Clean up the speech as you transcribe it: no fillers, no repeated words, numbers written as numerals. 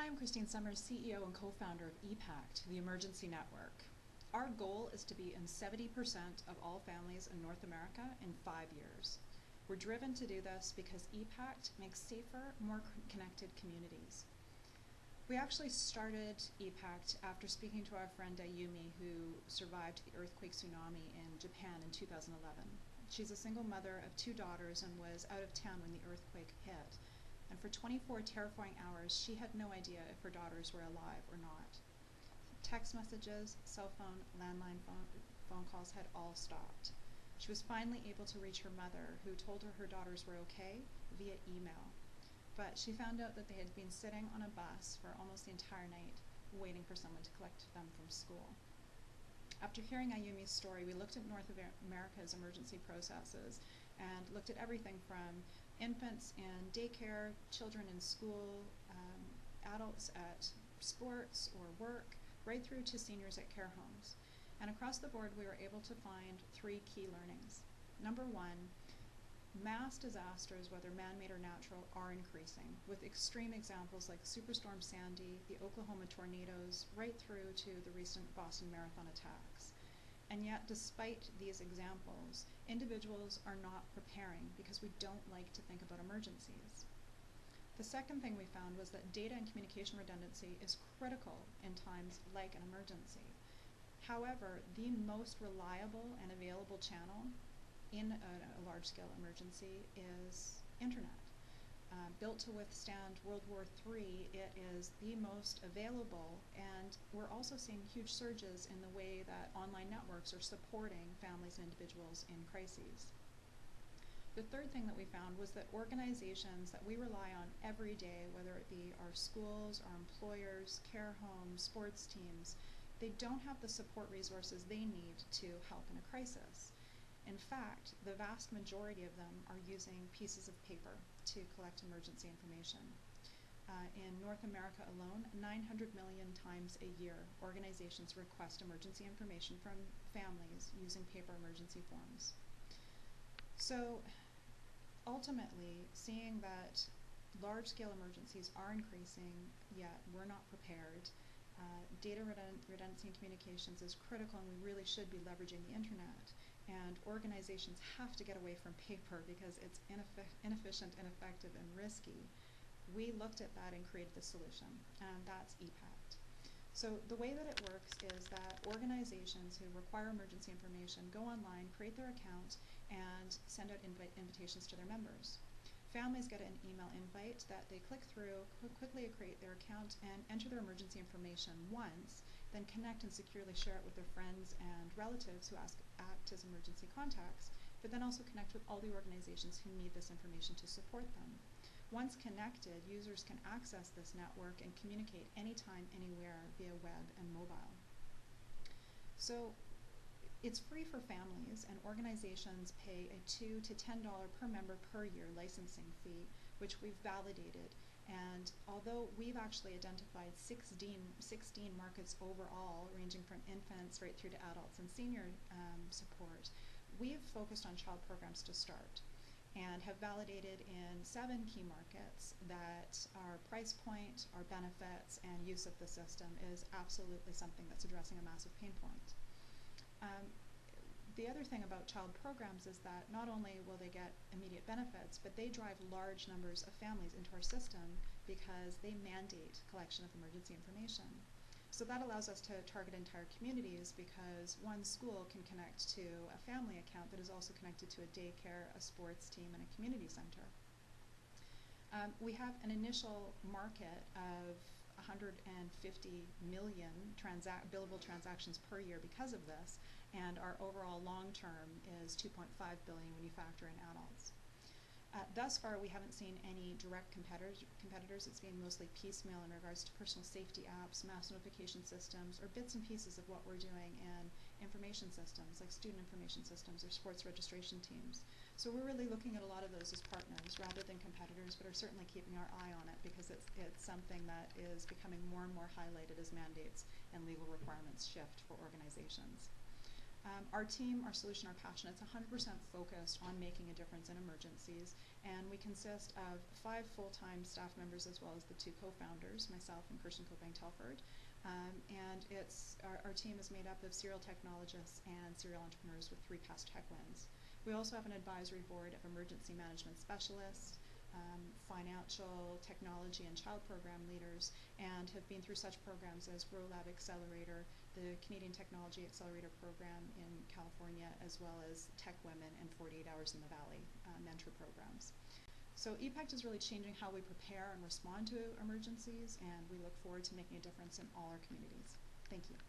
Hi, I'm Christine Summers, CEO and co-founder of ePACT, the Emergency Network. Our goal is to be in 70% of all families in North America in 5 years. We're driven to do this because ePACT makes safer, more connected communities. We actually started ePACT after speaking to our friend Ayumi, who survived the earthquake tsunami in Japan in 2011. She's a single mother of 2 daughters and was out of town when the earthquake hit. And for 24 terrifying hours, she had no idea if her daughters were alive or not. Text messages, cell phone, landline phone calls had all stopped. She was finally able to reach her mother, who told her her daughters were okay, via email. But she found out that they had been sitting on a bus for almost the entire night, waiting for someone to collect them from school. After hearing Ayumi's story, we looked at North America's emergency processes and looked at everything from infants in daycare, children in school, adults at sports or work, right through to seniors at care homes. And across the board, we were able to find 3 key learnings. Number 1, mass disasters, whether man-made or natural, are increasing, with extreme examples like Superstorm Sandy, the Oklahoma tornadoes, right through to the recent Boston Marathon attacks. And yet, despite these examples, individuals are not preparing because we don't like to think about emergencies. The second thing we found was that data and communication redundancy is critical in times like an emergency. However, the most reliable and available channel in a large-scale emergency is internet. Built to withstand World War III, it is the most available, and we're also seeing huge surges in the way that online networks are supporting families and individuals in crises. The third thing that we found was that organizations that we rely on every day, whether it be our schools, our employers, care homes, sports teams, they don't have the support resources they need to help in a crisis. In fact, the vast majority of them are using pieces of paper to collect emergency information. In North America alone, 900 million times a year, organizations request emergency information from families using paper emergency forms. So ultimately, seeing that large-scale emergencies are increasing, yet we're not prepared, data redundancy and communications is critical, and we really should be leveraging the internet. And organizations have to get away from paper because it's inefficient, ineffective, and risky. We looked at that and created the solution, and that's ePACT. So the way that it works is that organizations who require emergency information go online, create their account, and send out invitations to their members. Families get an email invite that they click through, quickly create their account, and enter their emergency information once, then connect and securely share it with their friends and relatives who act as emergency contacts, but then also connect with all the organizations who need this information to support them. Once connected, users can access this network and communicate anytime, anywhere via web and mobile. So it's free for families, and organizations pay a $2 to $10 per member per year licensing fee, which we've validated. And although we've actually identified 16 markets overall, ranging from infants right through to adults and senior support, we've focused on child programs to start and have validated in 7 key markets that our price point, our benefits, and use of the system is absolutely something that's addressing a massive pain point. The other thing about child programs is that not only will they get immediate benefits, but they drive large numbers of families into our system because they mandate collection of emergency information. So that allows us to target entire communities because one school can connect to a family account that is also connected to a daycare, a sports team, and a community center. We have an initial market of 150 million billable transactions per year because of this, and our overall long-term is 2.5 billion when you factor in adults. Thus far, we haven't seen any direct competitors. It's been mostly piecemeal in regards to personal safety apps, mass notification systems, or bits and pieces of what we're doing in information systems, like student information systems or sports registration teams. So we're really looking at a lot of those as partners rather than competitors, but are certainly keeping our eye on it because it's something that is becoming more and more highlighted as mandates and legal requirements shift for organizations. Our team, our solution, our passion, it's 100% focused on making a difference in emergencies, and we consist of 5 full-time staff members as well as the 2 co-founders, myself and Kirsten Cobain-Telford. And our team is made up of serial technologists and serial entrepreneurs with 3 past tech wins. We also have an advisory board of emergency management specialists, financial, technology, and child program leaders, and have been through such programs as Grow Lab Accelerator, the Canadian Technology Accelerator Program in California, as well as Tech Women and 48 Hours in the Valley mentor programs. So ePACT is really changing how we prepare and respond to emergencies, and we look forward to making a difference in all our communities. Thank you.